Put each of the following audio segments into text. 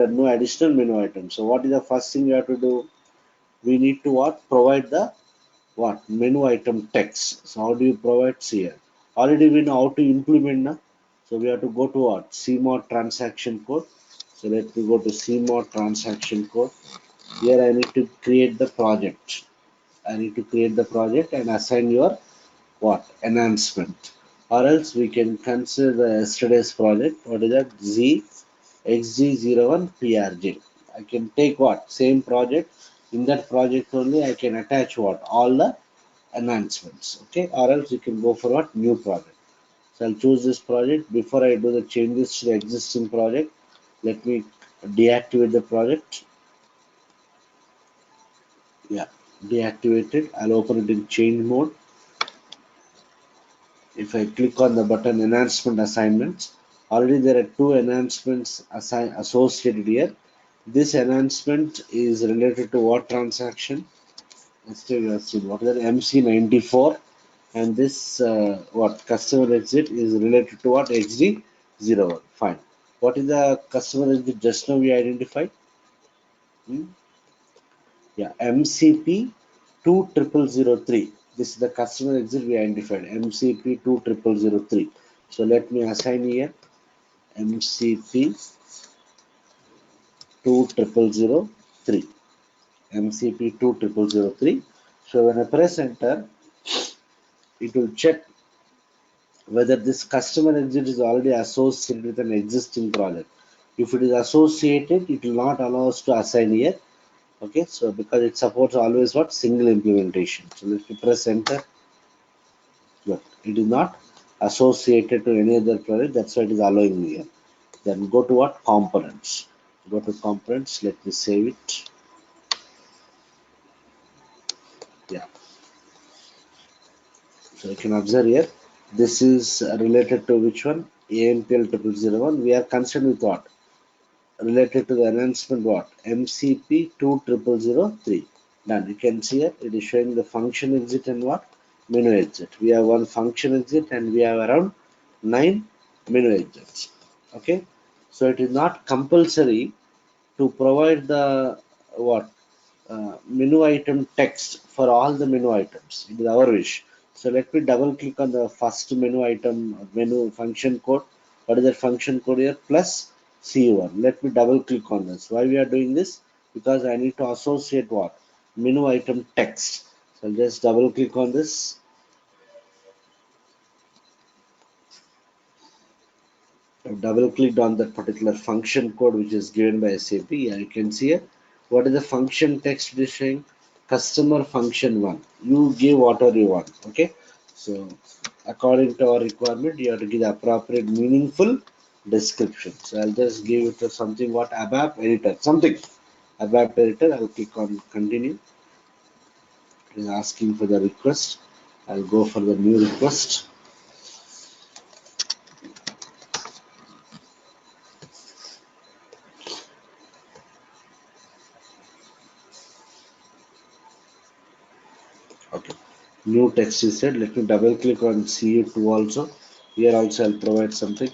are no additional menu items. So what is the first thing we have to do? We need to what? Provide the what? Menu item text. So how do you provide here? Already we know how to implement now. So we have to go to what? CMOD transaction code. So let me go to CMOD transaction code. Here I need to create the project. I need to create the project and assign your what? Enhancement. Or else we can consider the yesterday's project. What is that? Z XG01 PRJ. I can take what? Same project. In that project only I can attach what? All the enhancements. Okay. Or else you can go for what? New project. So I'll choose this project. Before I do the changes to the existing project, let me deactivate the project. Yeah. Deactivate it. I'll open it in change mode. If I click on the button enhancement assignments, already there are two enhancements associated here. This enhancement is related to what transaction? Yesterday we have seen what is that MC94, and this what customer exit is related to what XD01. Fine. What is the customer exit just now we identified? Hmm? Yeah, MCP 20003. This is the customer exit we identified. MCP 20003. So let me assign here MCP 20003. MCP 20003. So when I press enter, it will check whether this customer exit is already associated with an existing project. If it is associated, it will not allow us to assign here. Okay, so because it supports always what? Single implementation. So let me press enter. Good. It is not associated to any other project. That's why it is allowing me here. Then go to what? Components. Go to components. Let me save it. Yeah. So you can observe here. This is related to which one? AMPL 0001. We are concerned with what? Related to the enhancement what? MCP 20003. Done. You can see here it is showing the function exit and what? Menu exit. We have one function exit and we have around 9 menu exits. Okay. So it is not compulsory to provide the what? Menu item text for all the menu items. It is our wish. So let me double click on the first menu item menu function code. What is that function code here? Plus CU1. Let me double click on this. Why we are doing this? Because I need to associate what? Menu item text. So I'll just double click on this. I've double clicked on that particular function code which is given by SAP. Yeah, you can see it. What is the function text it is showing? Customer function one. You give whatever you want. Okay. So according to our requirement, you have to give the appropriate meaningful description. So I'll just give it to something what ABAP editor. Something. ABAP editor. I'll click on continue. It is asking for the request. I'll go for the new request. Okay. New text is said. Let me double click on CU2 also. Here also I'll provide something.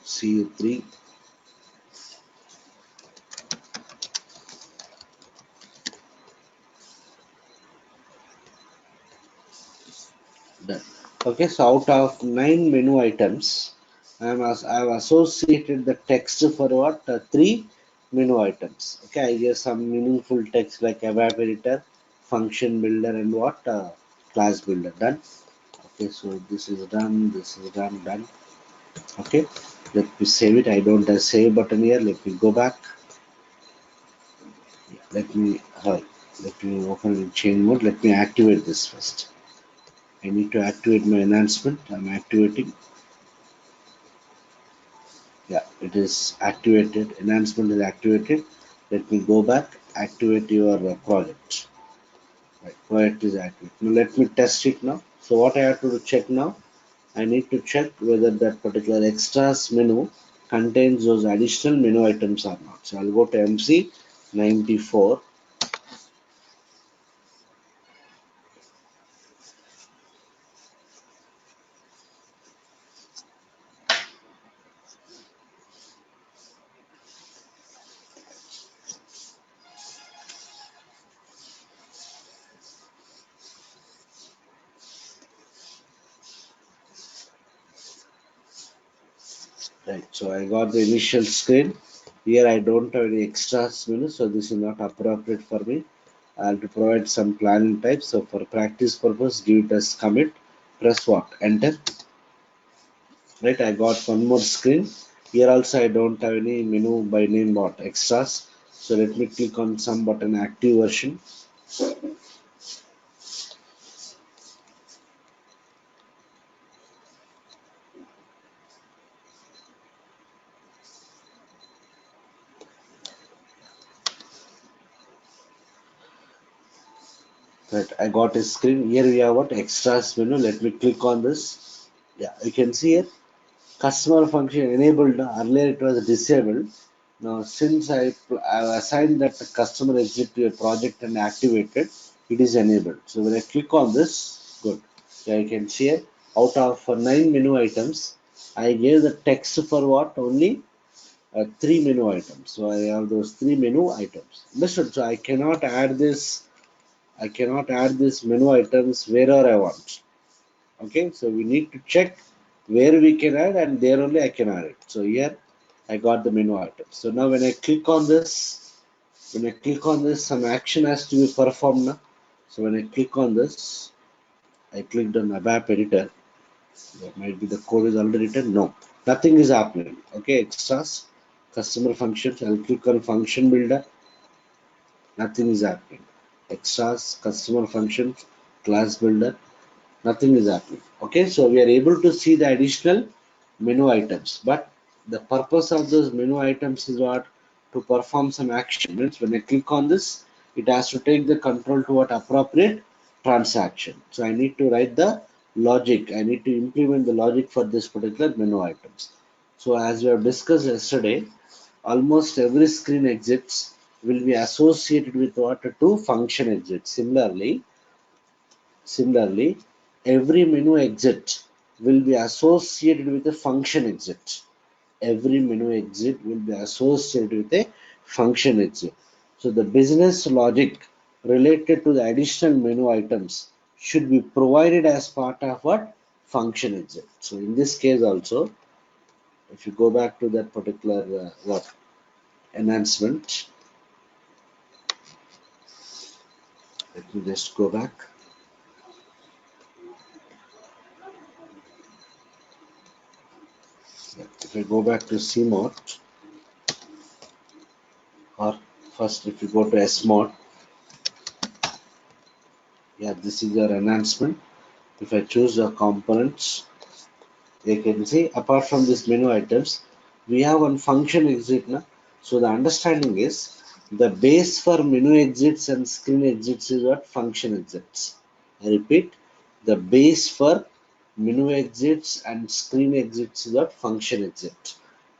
CU3. Done. Okay, so out of 9 menu items, I've associated the text for what? 3 menu items. Okay, I give some meaningful text like ABAP editor, function builder, and what? Class builder. Done. Okay, so this is done. This is done. Okay, let me save it. I don't have save button here. Let me go back. Let me open in change mode. Let me activate this first. I need to activate my enhancement. I'm activating. Yeah, it is activated. Enhancement is activated. Let me go back. Activate your project. Right, project is active. Now let me test it now. So what I have to check now? I need to check whether that particular extras menu contains those additional menu items or not. So I'll go to MC94. Right. So I got the initial screen. Here I don't have any extras menu, so this is not appropriate for me. I'll to provide some planning type. So for practice purpose, give it as commit. Press what? Enter. Right. I got one more screen. Here also I don't have any menu by name what extras. So let me click on some button active version. Right. I got a screen. Here we have what extras menu. Let me click on this. Yeah, you can see it. Customer function enabled. Earlier it was disabled. Now since I assigned that the customer exit to a project and activated, it is enabled. So when I click on this, good. Yeah, you can see it. Out of 9 menu items, I gave the text for what? Only 3 menu items. So I have those 3 menu items. Understood? So I cannot add this menu items wherever I want. Okay, so we need to check where we can add, and there only I can add it. So here I got the menu item. So now when I click on this, some action has to be performed now. So when I click on this, I clicked on ABAP editor. That might be the code is already written. No, nothing is happening. Okay, extras, customer functions. I'll click on function builder. Nothing is happening. Extras, customer functions, class builder. Nothing is happening. Okay, so we are able to see the additional menu items, but the purpose of those menu items is what? To perform some action. Means when I click on this, it has to take the control to what appropriate transaction. So I need to write the logic. I need to implement the logic for this particular menu items. So as we have discussed yesterday, almost every screen exits will be associated with what? To function exit. Similarly, every menu exit will be associated with a function exit. Every menu exit will be associated with a function exit. So the business logic related to the additional menu items should be provided as part of what? Function exit. So in this case also, if you go back to that particular what enhancement, let me just go back. Yeah, if I go back to CMOD, or first if you go to SMOD, yeah, this is your enhancement. If I choose the components, you can see apart from these menu items, we have one function exit now. So the understanding is the base for menu exits and screen exits is what? Function exits. I repeat, the base for menu exits and screen exits is what? Function exit.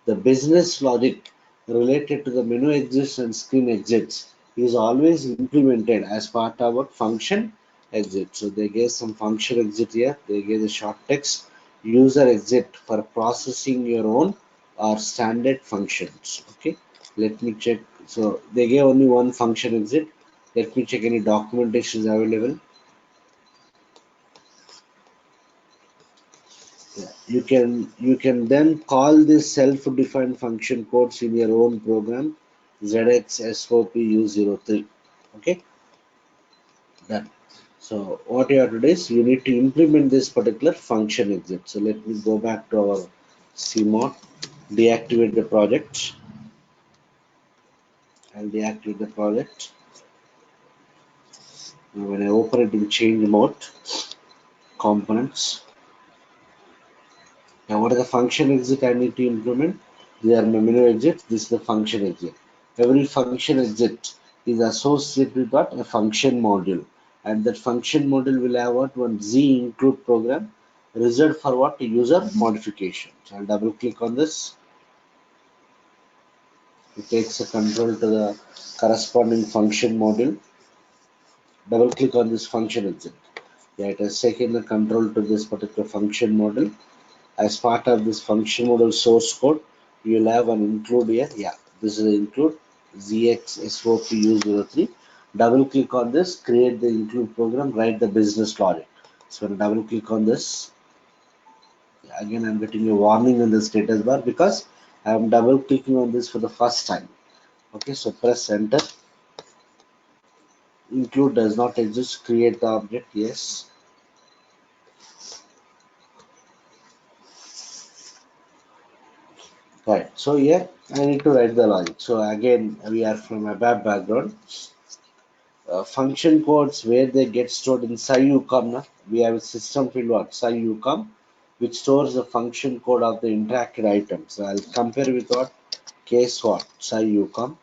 The business logic related to the menu exits and screen exits is always implemented as part of what? Function exit. So they gave some function exit here. They gave the short text user exit for processing your own or standard functions. Okay, let me check. So they gave only one function exit. Let me check any documentation is available. Yeah. You can then call this self-defined function codes in your own program ZXSOPU03. Okay, done. So what you have to do is you need to implement this particular function exit. So let me go back to our CMOD, deactivate the project. I'll deactivate the project. Now when I open it in change mode, components. Now what is the function exit I need to implement? They are my menu exit. This is the function exit. Every function exit is associated with what? A function module. And that function module will have what? One Z include program reserved for what? User modification. So I'll double click on this. It takes a control to the corresponding function module. Double click on this function exit. Yeah, it has taken the control to this particular function model. As part of this function model source code, you will have an include here. Yeah, this is the include ZXSOPU03. Double click on this, create the include program, write the business logic. So when I double click on this, Again, I'm getting a warning on the status bar because I'm double clicking on this for the first time. Okay, so press enter. Include does not exist. Create the object. Yes. Right. So here I need to write the logic. So again, we are from ABAP background. Function codes where they get stored in SciUcom. Na? We have a system field what SciUcom, which stores the function code of the interacted item. So I'll compare with what case what SciUcom.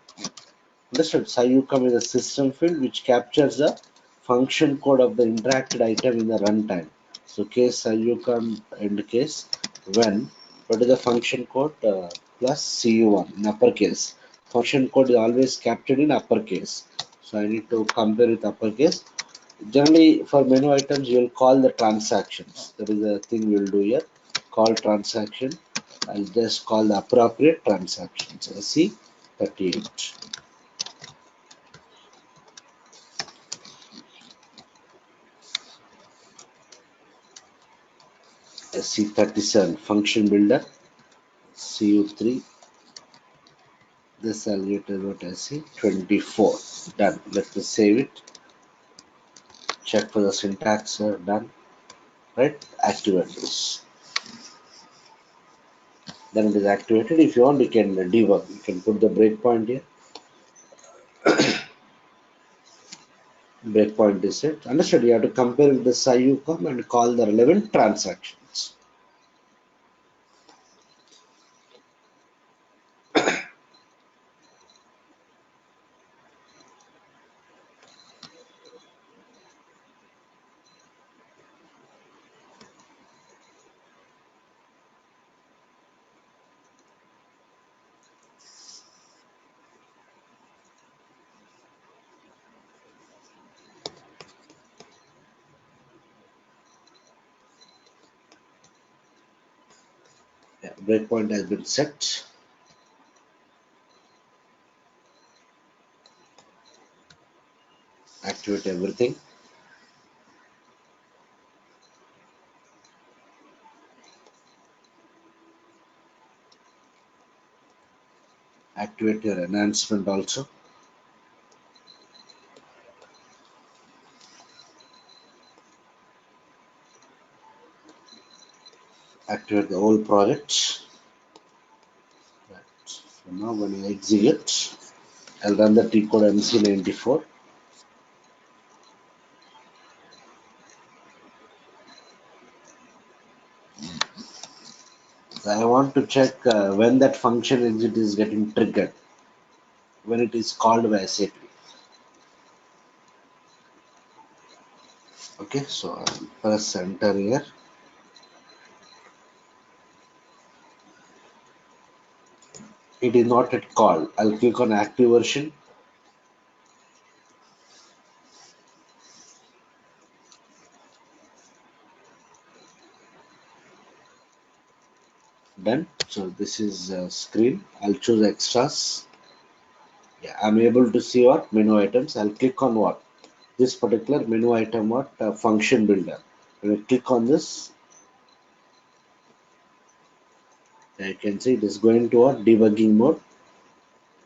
Understood? SciUcom is a system field which captures the function code of the interacted item in the runtime. So case SciUcom end case when what is the function code plus CU1 in uppercase. Function code is always captured in uppercase. So I need to compare with uppercase. Generally, for menu items, you will call the transactions. That is the thing we will do here. Call transaction. I'll just call the appropriate transactions. SC38. SC37 function builder. CU3. This I'll get about SC24. Done. Let me save it. Check for the syntax. Done. Right. Activate this. Then it is activated. If you want, you can debug. You can put the breakpoint here. Breakpoint is set. Understood? You have to compare with the SciUcom and call the relevant transactions. Yeah, breakpoint has been set. Activate everything. Activate your enhancement also. Activate the whole project. Right. So now when I execute, I'll run the T code MC94. I want to check when that function exit is getting triggered, when it is called by SAP. Okay, so I'll press enter here. It is not yet called. I'll click on active version. Done. So this is screen. I'll choose extras. Yeah, I'm able to see what menu items. I'll click on what this particular menu item what function builder. When I click on this, I can see it is going to what debugging mode.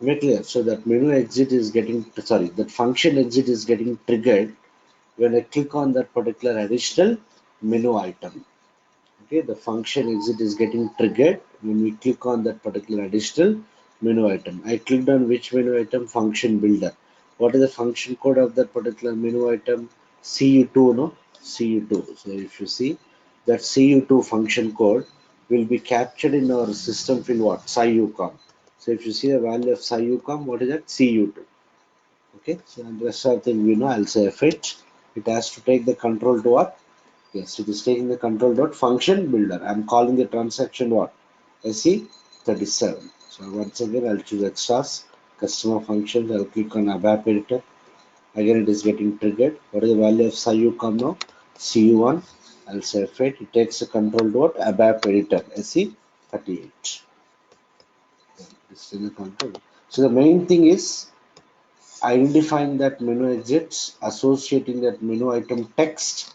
Very clear. So that menu exit is getting sorry that function exit is getting triggered when I click on that particular additional menu item. Okay, the function exit is getting triggered when we click on that particular additional menu item. I clicked on which menu item? Function builder. What is the function code of that particular menu item? CU2, no? CU2. So if you see that CU2 function code will be captured in our system field what? SciUcom. So if you see the value of SciUcom, what is that? CU2. Okay, so and the rest of the thing we know, I'll say fetch. It has to take the control to what? Yes, it is taking the control dot function builder. I'm calling the transaction what? SE37. So once again, I'll choose extras, customer functions. I'll click on ABAP editor. Again, it is getting triggered. What is the value of SciUcom now? CU1. I'll say fit. It takes the control dot ABAP editor SE38. This is the control. So the main thing is identifying that menu exits, associating that menu item text,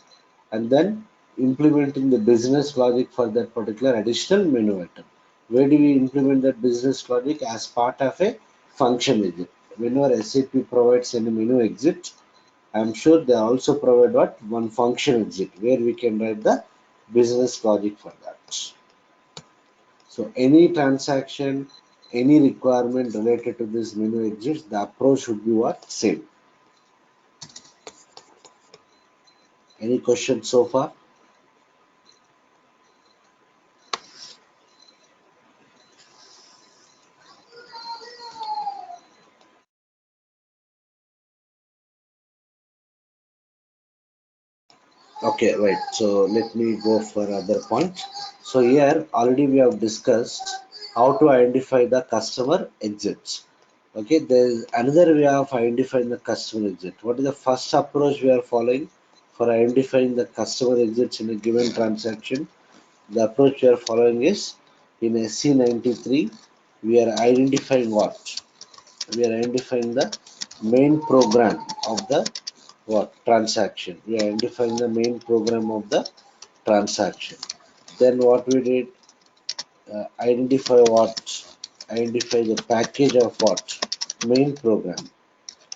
and then implementing the business logic for that particular additional menu item. Where do we implement that business logic? As part of a function exit. Whenever SAP provides any menu exit, I'm sure they also provide what? One function exit where we can write the business logic for that. So any transaction, any requirement related to this menu exit, the approach should be what? Same. Any questions so far? Okay, right. So let me go for other point. So here already we have discussed how to identify the customer exits. Okay, there is another way of identifying the customer exit. What is the first approach we are following for identifying the customer exits in a given transaction? The approach we are following is in SC93, we are identifying what? We are identifying the main program of the what transaction. We are identifying the main program of the transaction. Then what we did, identify what? Identify the package of what? Main program.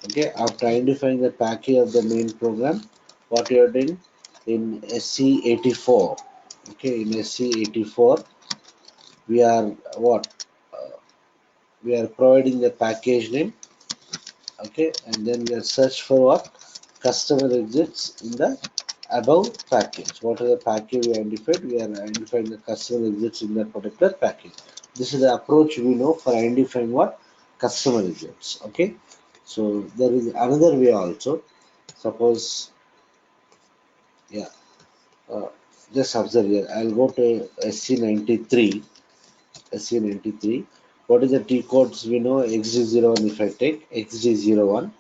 Okay, after identifying the package of the main program, what you are doing in SC84. Okay, in SC84, we are what? Uh, we are providing the package name. Okay, and then we are search for what? Customer exits in the above package. What are the package we identified? We are identifying the customer exits in that particular package. This is the approach we know for identifying what? Customer exits. Okay, so there is another way also. Suppose, yeah, uh, just observe here. I'll go to SC93. SC93. What is the T codes we know? XD01 if I take XD01.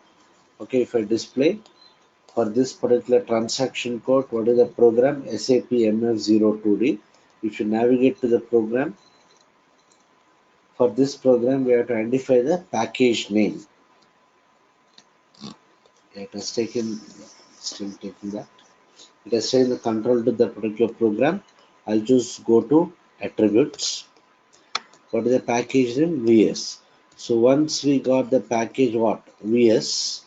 Okay, if I display for this particular transaction code, what is the program? SAP MF02D. If you navigate to the program, for this program, we have to identify the package name. It has taken, still taking that. It has taken the control to the particular program. I'll just go to attributes. What is the package name? VS. So once we got the package what? VS,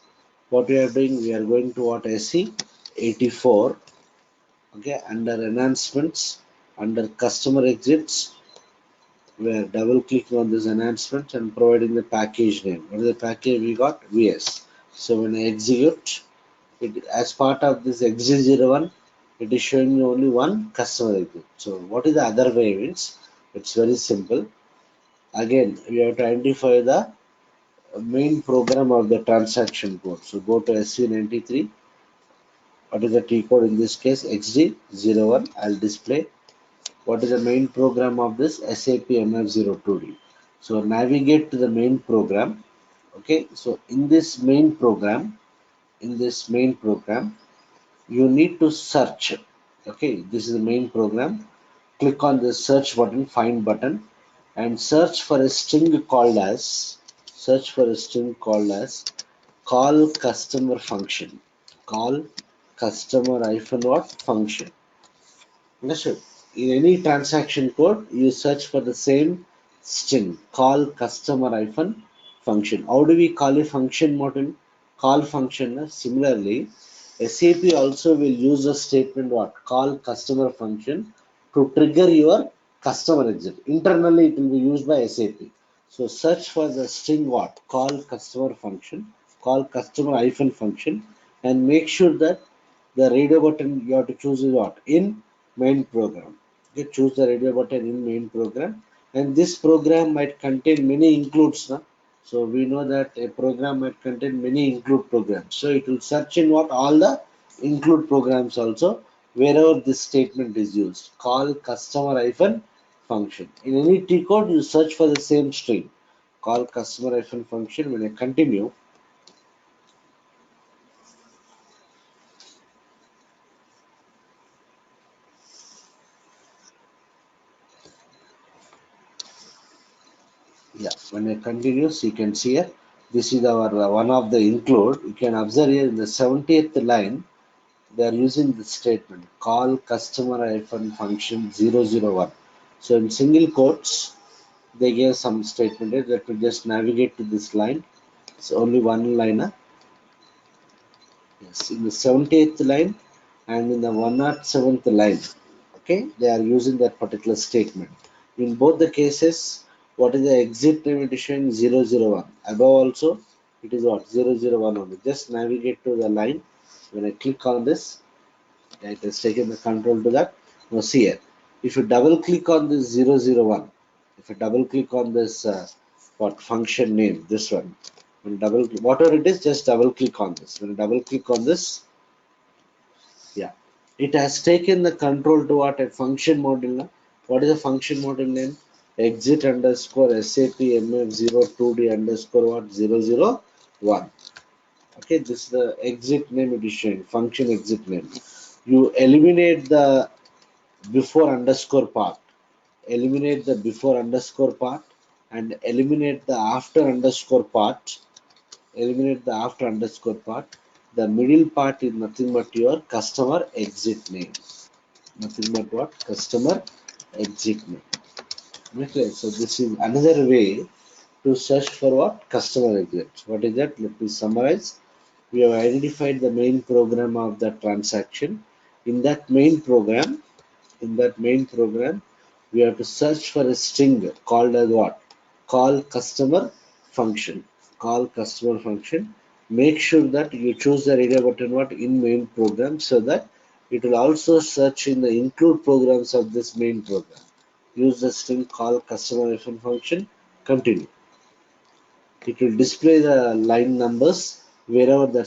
what we are doing? We are going to what? SE84. Okay, under enhancements, under customer exits, we are double clicking on this enhancement and providing the package name. What is the package we got? VS. So when I execute it as part of this X01, it is showing me only one customer exit. So what is the other way means? It's very simple. Again, we have to identify the main program of the transaction code. So go to SC93. What is the T code in this case? XD01. I'll display what is the main program of this SAP MF02D. So navigate to the main program. Okay, so in this main program, you need to search. Okay, this is the main program. Click on the search button, find button, and search for a string called as call customer function. Call customer hyphen what function. Understood. In any transaction code, you search for the same string. Call customer hyphen function. How do we call a function model? Call function. Similarly, SAP also will use a statement what? Call customer function to trigger your customer exit. Internally, it will be used by SAP. So search for the string what? Call customer function. Call customer hyphen function, and make sure that the radio button you have to choose is what? In main program. Okay, choose the radio button in main program, and this program might contain many includes. Na? So we know that a program might contain many include programs. So it will search in what all the include programs also wherever this statement is used. Call customer hyphen function. In any T code, you search for the same string. Call customer hyphen function. When I continue, yeah, when I continue, so you can see here, this is our one of the include. You can observe here in the 70th line, they are using this statement call customer hyphen function 001. So in single quotes they gave some statement here. Let me just navigate to this line. It's only one liner. Yes, in the 78th line and in the 107th line. Okay, they are using that particular statement. In both the cases, what is the exit name? It is showing 001. Above also, it is what? 001 only. Just navigate to the line. When I click on this, it has taken the control to that. Now see here. If you double click on this 001, if you double click on this what function name, this one, when double whatever it is, just double click on this. When you double click on this, yeah, it has taken the control to what a function module. Na? What is the function module name? Exit underscore SAP MF02D underscore what 001. Okay, this is the exit name it is showing, function exit name. You eliminate the before underscore part, eliminate the before underscore part, and eliminate the after underscore part, eliminate the after underscore part. The middle part is nothing but your customer exit name. Nothing but what? Customer exit name. Okay, so this is another way to search for what? Customer exit. What is that? Let me summarize. We have identified the main program of the transaction. In that main program, we have to search for a string called as what? Call customer function. Call customer function. Make sure that you choose the radio button what in main program so that it will also search in the include programs of this main program. Use the string call customer function. Continue. It will display the line numbers wherever that